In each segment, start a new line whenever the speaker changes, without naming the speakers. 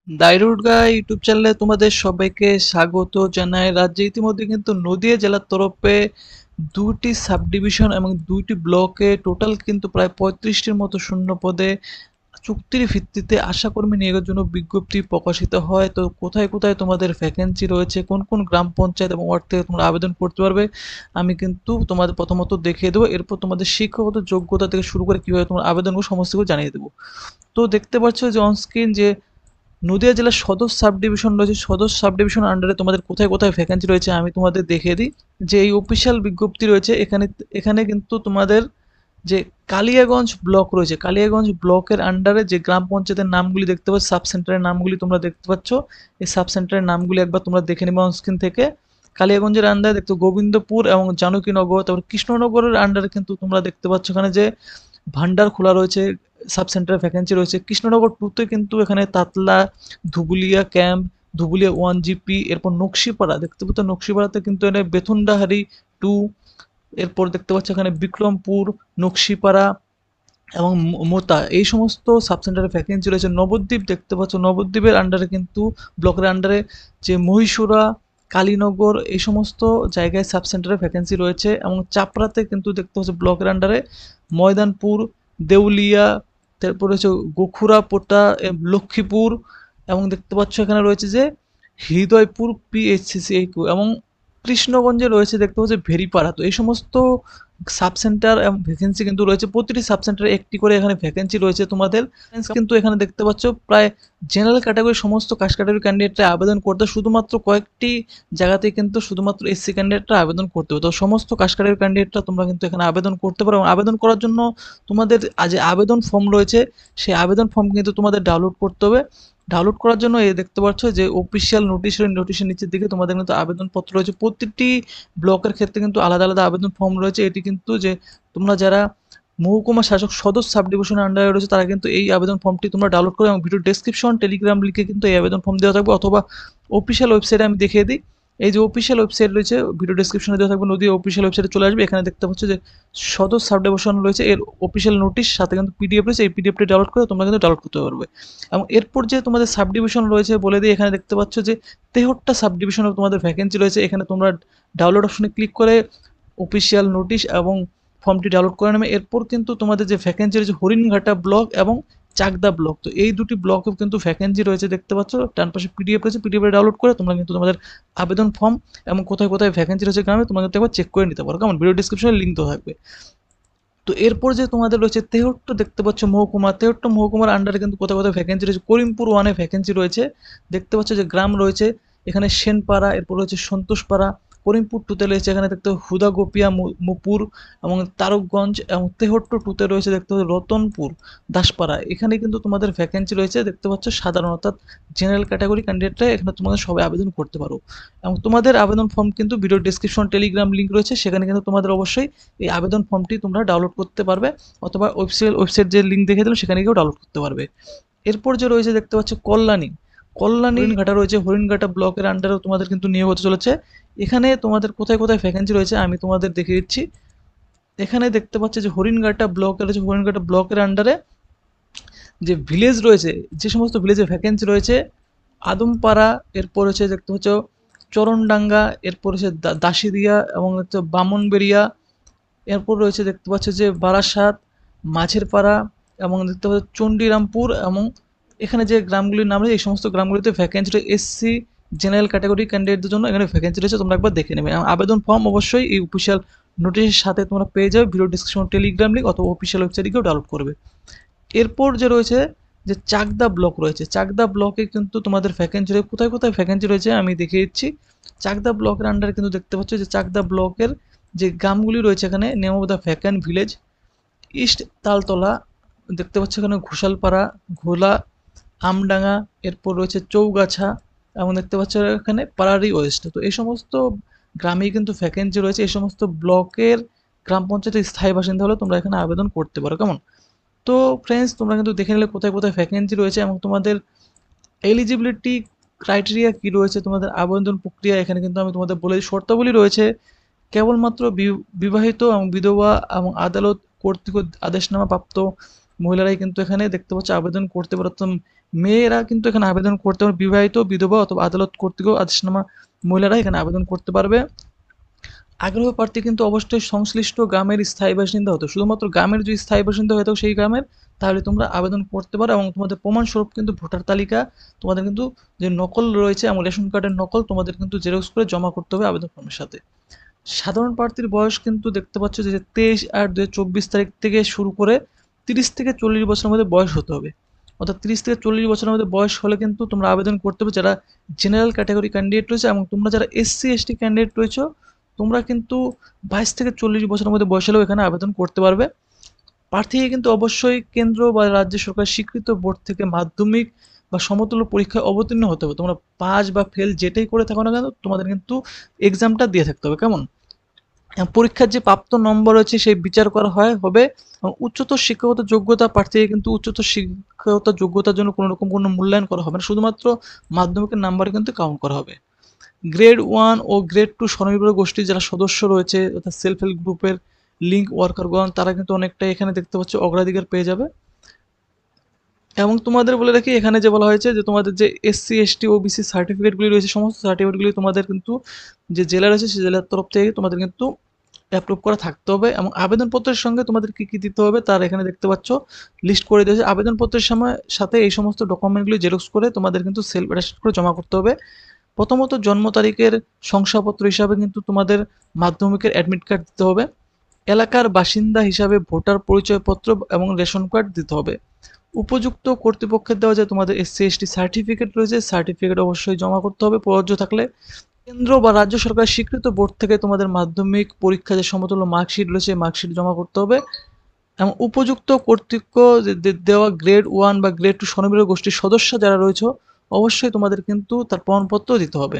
দাইরুডগা YouTube চ্যানেলে তোমাদের সবাইকে স্বাগত জানাই। রাজ্যে ইতিমধ্যে কিন্তু নদিয়া জেলার তরফে ২টি সাব ডিভিশন এবং ২টি ব্লকে টোটাল কিন্তু প্রায় ৩৫টির মতো শূন্য পদে চুক্তির ভিত্তিতে আশাকর্মী নিয়োগের জন্য বিজ্ঞপ্তি প্রকাশিত হয়। তো কোথায় কোথায় তোমাদের ভ্যাকেন্সি রয়েছে, কোন কোন গ্রাম পঞ্চায়েত এবং ওয়ার্ড থেকে তোমরা আবেদন করতে পারবে, আমি কিন্তু তোমাদের প্রথমত দেখিয়ে দেবো। এরপর তোমাদের শিক্ষাগত যোগ্যতা থেকে শুরু করে কীভাবে তোমরা আবেদন করবে সমস্ত কিছু জানিয়ে দেবো। তো দেখতে পাচ্ছ যে অনস্ক্রিন যে নদিয়া জেলার সদর সাব ডিভিশন রয়েছে, সদর সাব ডিভিশন আন্ডারে তোমাদের কোথায় কোথায় ভ্যাকেন্সি রয়েছে আমি তোমাদের দেখিয়ে দিই। যে এই অফিসিয়াল বিজ্ঞপ্তি রয়েছে এখানে, এখানে কিন্তু তোমাদের যে কালিয়াগঞ্জ ব্লক রয়েছে, কালিয়াগঞ্জ ব্লকের আন্ডারে যে গ্রাম পঞ্চায়েতের নামগুলি দেখতে পাচ্ছ, সাব সেন্টারের নামগুলি তোমরা দেখতে পাচ্ছ, এই সাব সেন্টারের নামগুলি একবার তোমরা দেখে নেবে অনস্ক্রিন থেকে। কালিয়াগঞ্জের আন্ডারে দেখতে গোবিন্দপুর এবং জানকীনগর, তারপর কৃষ্ণনগরের আন্ডারে কিন্তু তোমরা দেখতে পাচ্ছ এখানে যে ভান্ডার খোলা রয়েছে, সাব সেন্টারে ভ্যাকেন্সি রয়েছে। কৃষ্ণনগর টুতে কিন্তু এখানে তাতলা, ধুবুলিয়া ক্যাম্প, ধুবুলিয়া 1 GP, এরপর নকশিপাড়া দেখতে পাচ্ছ, নকশিপাড়াতে কিন্তু এখানে বেথুনডাহারি 2, এরপর দেখতে পাচ্ছ এখানে বিক্রমপুর, নকশিপাড়া এবং মোতা, এই সমস্ত সাব সেন্টারে ভ্যাকেন্সি রয়েছে। নবদ্বীপ দেখতে পাচ্ছ, নবদ্বীপের আন্ডারে কিন্তু ব্লকের আন্ডারে যে মহীশূরা, কালীনগর, এই সমস্ত জায়গায় সাব সেন্টারে ভ্যাকেন্সি রয়েছে। এবং চাপড়াতে কিন্তু দেখতে পাচ্ছ ব্লকের আন্ডারে ময়দানপুর, দেউলিয়া, তারপর হচ্ছে গোখুরাপোটা, লক্ষ্মীপুর, এবং দেখতে পাচ্ছ এখানে রয়েছে যে হৃদয়পুর PHCC এবং কৃষ্ণগঞ্জে রয়েছে দেখতে পাচ্ছি ভেরিপাড়া। তো এই সমস্ত সাব সেন্টার এবং ভ্যাকেন্সি কিন্তু রয়েছে, প্রতিটি সাব সেন্টারে একটি করে এখানে ভ্যাকেন্সি রয়েছে তোমাদের। কিন্তু এখানে দেখতে পাচ্ছ প্রায় জেনারেল ক্যাটাগরি সমস্ত কাস্ট ক্যাটাগরি ক্যান্ডিডেটরা আবেদন করতে, শুধুমাত্র কয়েকটি জায়গাতে কিন্তু শুধুমাত্র SC ক্যান্ডিডেটরা আবেদন করতে হবে। তো সমস্ত কাস্ট ক্যাটাগরি ক্যান্ডিডেটরা তোমরা কিন্তু এখানে আবেদন করতে পারো। এবং আবেদন করার জন্য তোমাদের যে আবেদন ফর্ম রয়েছে সেই আবেদন ফর্ম কিন্তু তোমাদের ডাউনলোড করতে হবে। ডাউনলোড করার জন্য এই দেখতে পাচ্ছ যে অফিসিয়াল নোটিশ, নোটিশের নিচের দিকে তোমাদের কিন্তু আবেদনপত্র রয়েছে। প্রতিটি ব্লকের ক্ষেত্রে কিন্তু আলাদা আলাদা আবেদন ফর্ম রয়েছে। এটি কিন্তু যে তোমরা যারা মহকুমা শাসক সদর সাব ডিভিশনের আন্ডারে রয়েছে তারা কিন্তু এই আবেদন ফর্মটি তোমরা ডাউনলোড করো, এবং ভিডিও ডেসক্রিপশন টেলিগ্রাম লিঙ্কে কিন্তু এই আবেদন ফর্ম দেওয়া থাকবে, অথবা অফিসিয়াল ওয়েবসাইটে আমি দেখিয়ে দিই। এই যে অফিসিয়াল ওয়েবসাইট রয়েছে ভিডিও ডেসক্রিপশনে দেওয়া থাকবে, নদী অফিসিয়াল ওয়েবসাইটে চলে আসবে। এখানে দেখতে পাচ্ছ যে সদর সাব ডিভিশন রয়েছে, এর অফিসিয়াল নোটিশ সাথে কিন্তু PDF রয়েছে, এই PDFটি ডাউনলোড করে তোমরা কিন্তু ডাউনলোড করতে পারবে। এবং এরপর যে তোমাদের সাব ডিভিশন রয়েছে বলে দিই, এখানে দেখতে পাচ্ছ যে 73টা সাব ডিভিশনে তোমাদের ভ্যাকেন্সি রয়েছে। এখানে তোমরা ডাউনলোড অপশনে ক্লিক করে অফিসিয়াল নোটিশ এবং ফর্মটি ডাউনলোড করে নেবে। এরপর কিন্তু তোমাদের যে ভ্যাকেন্সি রয়েছে হরিণঘাটা ব্লক এবং চাকদা ব্লক, তো এই দুটি ব্লকেও কিন্তু ভ্যাকেন্সি রয়েছে দেখতে পাচ্ছ। ডান পাশে PDF রয়েছে, PDF ডাউনলোড করে তোমরা কিন্তু তোমাদের আবেদন ফর্ম এবং কোথায় কোথায় ভ্যাকেন্সি রয়েছে গ্রামে তোমরা কিন্তু একবার চেক করে নিতে পারো, কেমন? ভিডিও ডিসক্রিপশনে লিঙ্ক দেওয়া থাকবে। তো এরপর যে তোমাদের রয়েছে 73 দেখতে পাচ্ছ মহকুমা, 73 মহকুমার আন্ডারে কিন্তু কোথাও কোথাও ভ্যাকেন্সি রয়েছে। করিমপুর 1-এ ভ্যাকেন্সি রয়েছে, দেখতে পাচ্ছ যে গ্রাম রয়েছে এখানে সেনপাড়া, এরপর রয়েছে সন্তোষপাড়া। করিমপুর 2-তে রয়েছে এখানে দেখতে হুদাগোপিয়া, মুপুর এবং তারকগঞ্জ। এবং 73 2-তে রয়েছে দেখতে পাচ্ছ রতনপুর, দাসপাড়া। এখানে কিন্তু তোমাদের ভ্যাকেন্সি রয়েছে দেখতে পাচ্ছ সাধারণ, অর্থাৎ জেনারেল ক্যাটাগরি ক্যান্ডিডেটরা এখানে তোমাদের সবাই আবেদন করতে পারো। এবং তোমাদের আবেদন ফর্ম কিন্তু ভিডিও ডেসক্রিপশন টেলিগ্রাম লিঙ্ক রয়েছে, সেখানে কিন্তু তোমাদের অবশ্যই এই আবেদন ফর্মটি তোমরা ডাউনলোড করতে পারবে, অথবা ওয়েবসাইট যে লিঙ্ক দেখে দিলাম সেখানে গিয়েও ডাউনলোড করতে পারবে। এরপর যে রয়েছে দেখতে পাচ্ছ কল্যাণী, হরিণঘাটা রয়েছে, হরিণঘাটা ব্লকের আন্ডারেও তোমাদের কিন্তু নিয়োগ হতে চলেছে। এখানে তোমাদের কোথায় কোথায় ভ্যাকেন্সি রয়েছে আমি তোমাদের দেখিয়ে দিচ্ছি। এখানে দেখতে পাচ্ছ যে হরিণঘাটা ব্লকের রয়েছে, হরিণঘাটা ব্লকের আন্ডারে যে ভিলেজ রয়েছে, যে সমস্ত ভিলেজে ভ্যাকেন্সি রয়েছে আদমপাড়া, এরপর হচ্ছে দেখতে পাচ্ছ চরণডাঙ্গা, এরপর হচ্ছে দাসিদিয়া এবং হচ্ছে বামনবেড়িয়া, এরপর রয়েছে দেখতে পাচ্ছ যে বারাসাত, মাঝেরপাড়া এবং দেখতে পাচ্ছ চণ্ডীরামপুর। এবং এখানে যে গ্রামগুলির নাম রয়েছে এই সমস্ত গ্রামগুলিতে ভ্যাকেন্সি SC জেনারেল ক্যাটাগরি ক্যান্ডিডেটদের জন্য এখানে ভ্যাকেন্সি রয়েছে, তোমরা একবার দেখে নেবে। আবেদন ফর্ম অবশ্যই এই অফিসিয়াল নোটিশের সাথে তোমরা পেয়ে যাবে, ভিডিও ডিসক্রিপশন টেলিগ্রাম লিঙ্ক অথবা অফিসিয়াল ওয়েবসাইটে গিয়েও ডাউনলোড করবে। এরপর যে রয়েছে যে চাকদা ব্লক রয়েছে, চাকদা ব্লকে কিন্তু তোমাদের ভ্যাকেন্সি রয়েছে। কোথায় কোথায় ভ্যাকেন্সি রয়েছে আমি দেখিয়ে দিচ্ছি। চাকদা ব্লকের আন্ডারে কিন্তু দেখতে পাচ্ছ যে চাকদা ব্লকের যে গ্রামগুলি রয়েছে এখানে name of the vacant village east Taltala, দেখতে পাচ্ছ এখানে ঘোষালপাড়া, ঘোলা, আমডাঙ্গা, এরপর রয়েছে চৌগাছা এবং দেখতে পাচ্ছ এখানে পাড়ারি ওয়েস্ট। তো এই সমস্ত গ্রামেই কিন্তু ভ্যাকেন্সি রয়েছে। এই সমস্ত ব্লকের গ্রাম পঞ্চায়েতের স্থায়ী বাসিন্দা হলে তোমরা এখানে আবেদন করতে পারো, কেমন? তো ফ্রেন্ডস তোমরা কিন্তু দেখে নিলে কোথায় কোথায় ভ্যাকেন্সি রয়েছে এবং তোমাদের এলিজিবিলিটি ক্রাইটেরিয়া কী রয়েছে, তোমাদের আবেদন প্রক্রিয়া এখানে কিন্তু আমি তোমাদের বলে দিই। শর্তাবলী রয়েছে কেবলমাত্র বিবাহিত এবং বিধবা এবং আদালত কর্তৃক আদেশনামা প্রাপ্ত মহিলারাই কিন্তু এখানে দেখতে পাচ্ছ আবেদন করতে পারো। মেয়েরা কিন্তু এখানে আবেদন করতে পারবে, বিবাহিত, বিধবা অথবা আদালত কর্তৃক আদেশনামা মহিলারা এখানে আবেদন করতে পারবে। আগ্রহ প্রার্থী কিন্তু অবশ্যই সংশ্লিষ্ট গ্রামের স্থায়ী বাসিন্দা হতো, শুধুমাত্র গ্রামের যদি স্থায়ী বাসিন্দা হয়ে থাকো সেই গ্রামের, তাহলে তোমরা আবেদন করতে পারো। এবং তোমাদের প্রমাণস্বরূপ কিন্তু ভোটার তালিকা, তোমাদের কিন্তু যে নকল রয়েছে এবং রেশন কার্ডের নকল তোমাদের কিন্তু জেরক্স করে জমা করতে হবে আবেদন ফর্মের সাথে। সাধারণ প্রার্থীর বয়স কিন্তু দেখতে পাচ্ছ যে 23/8/2024 থেকে শুরু করে 30 থেকে 40 বছরের মধ্যে বয়স হতে হবে। অর্থাৎ 30 থেকে 40 বছরের মধ্যে বয়স হলে কিন্তু তোমরা আবেদন করতে হবে, যারা জেনারেল ক্যাটাগরি ক্যান্ডিডেট রয়েছে। এবং তোমরা যারা এসসি এসটি ক্যান্ডিডেট রয়েছে, তোমরা কিন্তু 22 থেকে 40 বছরের মধ্যে বয়স হলেও এখানে আবেদন করতে পারবে। প্রার্থীকে কিন্তু অবশ্যই কেন্দ্র বা রাজ্য সরকার স্বীকৃত বোর্ড থেকে মাধ্যমিক বা সমতুল্য পরীক্ষায় অবতীর্ণ হতে হবে। তোমরা পাস বা ফেল যেটাই করে থাকো না কেন, তোমাদের কিন্তু এক্সামটা দিয়ে থাকতে হবে। কেমন? পরীক্ষার যে প্রাপ্ত নম্বর রয়েছে সেই বিচার করা হবে। এবং উচ্চতর শিক্ষাগত যোগ্যতা, প্রার্থীকে কিন্তু উচ্চতর শিক্ষাগত যোগ্যতার জন্য কোনো রকম কোনো মূল্যায়ন করা হবে না, শুধুমাত্র মাধ্যমিকের নাম্বারে কিন্তু কাউন্ট করা হবে। গ্রেড 1 ও গ্রেড 2 স্বনির্ভর গোষ্ঠীর যারা সদস্য রয়েছে, অর্থাৎ সেলফ হেল্প গ্রুপের লিঙ্ক ওয়ার্কারগণ, তারা কিন্তু অনেকটা এখানে দেখতে পাচ্ছ অগ্রাধিকার পেয়ে যাবে। এবং তোমাদের বলে রাখি, এখানে যে বলা হয়েছে যে তোমাদের যে এসসি এসটি ওবিসি সার্টিফিকেটগুলি রয়েছে, সমস্ত সার্টিফিকেটগুলি তোমাদের কিন্তু যে জেলা রয়েছে সেই জেলার তরফ থেকে তোমাদের কিন্তু অ্যাপ্রুভ করা থাকতে হবে। এবং আবেদনপত্রের সঙ্গে তোমাদের কী কী দিতে হবে তার এখানে দেখতে পাচ্ছ লিস্ট করে দিয়েছে। আবেদনপত্রের সাথে এই সমস্ত ডকুমেন্টগুলি জেরক্স করে তোমাদের কিন্তু সেলফ অ্যাটাস্টেড করে জমা করতে হবে। প্রথমত জন্ম তারিখের শংসাপত্র হিসাবে কিন্তু তোমাদের মাধ্যমিকের অ্যাডমিট কার্ড দিতে হবে। এলাকার বাসিন্দা হিসাবে ভোটার পরিচয়পত্র এবং রেশন কার্ড দিতে হবে। উপযুক্ত কর্তৃপক্ষের দেওয়া যে তোমাদের এসসি এসটি সার্টিফিকেট রয়েছে, সার্টিফিকেট অবশ্যই জমা করতে হবে প্রযোজ্য থাকলে। কেন্দ্র বা রাজ্য সরকার স্বীকৃত বোর্ড থেকে তোমাদের মাধ্যমিক পরীক্ষা যে সমতুল্য মার্কশিট রয়েছে, মার্কশিট জমা করতে হবে। এবং উপযুক্ত কর্তৃপক্ষ দেওয়া গ্রেড 1 বা গ্রেড 2 স্বনির্ভর গোষ্ঠীর সদস্য যারা রয়েছে, অবশ্যই তোমাদের কিন্তু তার প্রমাণপত্র দিতে হবে।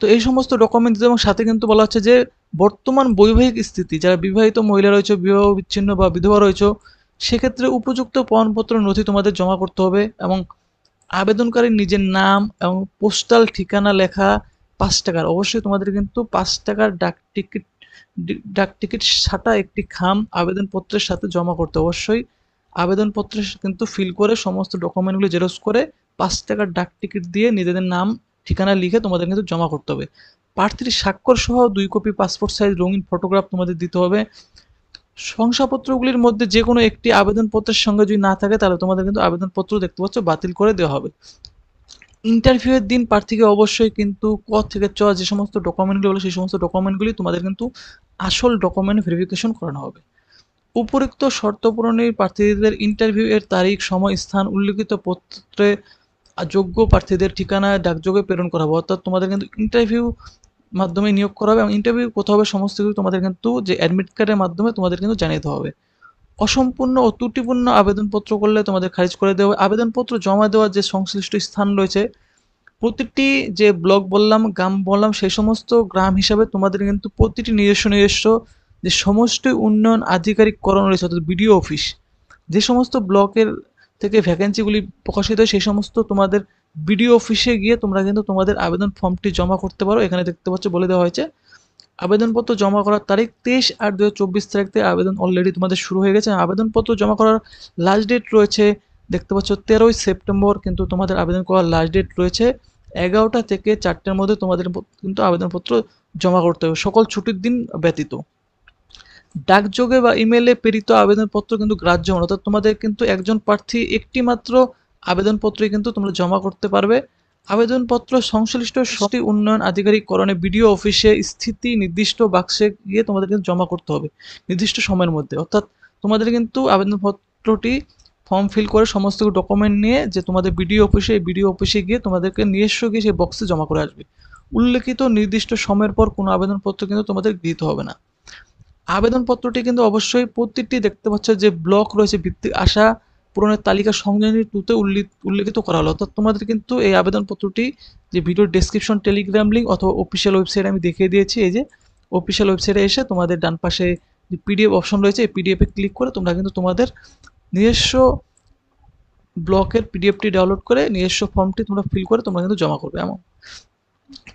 তো এই সমস্ত ডকুমেন্ট দিতে, এবং সাথে কিন্তু বলা হচ্ছে যে বর্তমান বৈবাহিক স্থিতি, যারা বিবাহিত মহিলা রয়েছে, বিবাহ বিচ্ছিন্ন বা বিধবা রয়েছে, সেক্ষেত্রে উপযুক্ত প্রমাণপত্র নথি তোমাদের জমা করতে হবে। এবং আবেদনকারীর নিজের নাম এবং পোস্টাল ঠিকানা লেখা 5 টাকার, অবশ্যই তোমাদের কিন্তু 5 টাকার ডাক টিকিট ছাটা একটি খাম আবেদনপত্রের সাথে জমা করতে অবশ্যই। আবেদনপত্রে কিন্তু ফিল করে সমস্ত ডকুমেন্টগুলো জেরক্স করে 5 টাকার ডাক টিকিট দিয়ে নিজেদের নাম ঠিকানা লিখে তোমাদের কিন্তু জমা করতে হবে। প্রার্থীর স্বাক্ষর সহ 2 কপি পাসপোর্ট সাইজ রঙিন ফটোগ্রাফ তোমাদের দিতে হবে। শংসাপত্রগুলির মধ্যে যে কোনো একটি আবেদনপত্রের সঙ্গে যদি না থাকে, তাহলে তোমাদের কিন্তু আবেদনপত্র দেখতে পাচ্ছ বাতিল করে দেওয়া হবে। ইন্টারভিউয়ের দিন প্রার্থীকে অবশ্যই কিন্তু ক থেকে চ যে সমস্ত ডকুমেন্টগুলি হলো, সেই সমস্ত ডকুমেন্টগুলি তোমাদের কিন্তু আসল ডকুমেন্ট ভেরিফিকেশন করানো হবে। উপরিক্ত শর্ত পূরণের প্রার্থীদের ইন্টারভিউ এর তারিখ, সময়, স্থান উল্লিখিত পত্রে যোগ্য প্রার্থীদের ঠিকানায় ডাকযোগে প্রেরণ করা হবে। অর্থাৎ তোমাদের কিন্তু ইন্টারভিউ মাধ্যমে নিয়োগ করা হবে, এবং ইন্টারভিউ কোথাও হবে সমস্ত কিছু তোমাদের কিন্তু যে অ্যাডমিট কার্ডের মাধ্যমে তোমাদের কিন্তু জানিয়ে দেওয়া হবে। অসম্পূর্ণ ও ত্রুটিপূর্ণ আবেদনপত্র করলে তোমাদের খারিজ করে দেওয়া হবে। আবেদনপত্র জমা দেওয়ার যে সংশ্লিষ্ট স্থান রয়েছে, প্রতিটি যে ব্লক বললাম, গ্রাম বললাম, সেই সমস্ত গ্রাম হিসাবে তোমাদের কিন্তু প্রতিটি নিজস্ব যে সমষ্টি উন্নয়ন আধিকারিককরণ রয়েছে, অর্থাৎ বিডিও অফিস, যে সমস্ত ব্লকের থেকে ভ্যাকেন্সিগুলি প্রকাশিত হয়, সেই সমস্ত তোমাদের বিডিও অফিসে গিয়ে তোমরা কিন্তু তোমাদের আবেদন ফর্মটি জমা করতে পারো। এখানে দেখতে পাচ্ছ বলে দেওয়া হয়েছে আবেদনপত্র জমা করার তারিখ 23/8/2024 তারিখ থেকে আবেদন অলরেডি তোমাদের শুরু হয়ে গেছে। আবেদনপত্র জমা করার লাস্ট ডেট রয়েছে দেখতে পাচ্ছ 13ই সেপ্টেম্বর, কিন্তু তোমাদের আবেদন করার লাস্ট ডেট রয়েছে 11টা থেকে 4টের মধ্যে তোমাদের কিন্তু আবেদনপত্র জমা করতে হবে, সকল ছুটির দিন ব্যতীত। ডাকযোগে বা ইমেলে প্রেরিত আবেদনপত্র কিন্তু গ্রাহ্য নয়, অর্থাৎ তোমাদের কিন্তু একজন প্রার্থী একটি মাত্র আবেদনপত্রই কিন্তু তোমরা জমা করতে পারবে। আবেদনপত্র সংশ্লিষ্ট সতী উন্নয়ন আধিকারিককরণে বিডিও অফিসে স্থিতি নির্দিষ্ট বাক্সে গিয়ে তোমাদের কিন্তু জমা করতে হবে নির্দিষ্ট সময়ের মধ্যে। অর্থাৎ তোমাদের কিন্তু আবেদনপত্রটি ফর্ম ফিল করে সমস্ত ডকুমেন্ট নিয়ে যে তোমাদের বিডিও অফিসে গিয়ে তোমাদেরকে নিজস্ব গিয়ে সেই বক্সে জমা করে আসবে। উল্লেখিত নির্দিষ্ট সময়ের পর কোনো আবেদনপত্র কিন্তু তোমাদের গৃহীত হবে না। আবেদনপত্রটি কিন্তু অবশ্যই প্রতিটি দেখতে পাচ্ছ যে ব্লক রয়েছে ভিত্তিক আশা পূরণের তালিকা সংযোজনী 2-তে উল্লেখিত করা হলো। অর্থাৎ তোমাদের কিন্তু এই আবেদনপত্রটি যে ভিডিও ডেসক্রিপশন, টেলিগ্রাম লিঙ্ক অথবা অফিসিয়াল ওয়েবসাইট আমি দেখিয়ে দিয়েছি। এই যে অফিসিয়াল ওয়েবসাইটে এসে তোমাদের ডান পাশে যে পিডিএফ অপশন রয়েছে, এই পিডিএফে ক্লিক করে তোমরা কিন্তু তোমাদের নিজস্ব ব্লকের পিডিএফটি ডাউনলোড করে নিজস্ব ফর্মটি তোমরা ফিল করে তোমরা কিন্তু জমা করবে। এমন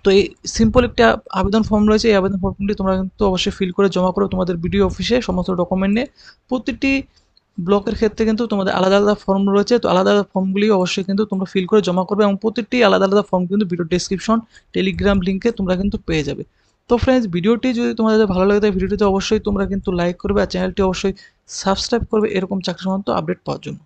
তো এই সিম্পল একটা আবেদন ফর্ম রয়েছে, এই আবেদন ফর্মটি তোমরা কিন্তু অবশ্যই ফিল করে জমা করো তোমাদের বিডিও অফিসে সমস্ত ডকুমেন্ট নিয়ে। প্রতিটি ব্লকের ক্ষেত্রে কিন্তু তোমাদের আলাদা আলাদা ফর্ম রয়েছে, তো আলাদা আলাদা ফর্মগুলি অবশ্যই কিন্তু তোমরা ফিল করে জমা করবে এবং প্রতিটি আলাদা আলাদা ফর্ম কিন্তু ভিডিও ডেসক্রিপশন টেলিগ্রাম লিঙ্কে তোমরা কিন্তু পেয়ে যাবে। তো ফ্রেন্ডস, ভিডিওটি যদি তোমাদের ভালো লাগে তাই ভিডিওটিতে অবশ্যই তোমরা কিন্তু লাইক করবে আর চ্যানেলটি অবশ্যই সাবস্ক্রাইব করবে এরকম চাকরি সংক্রান্ত আপডেট পাওয়ার জন্য।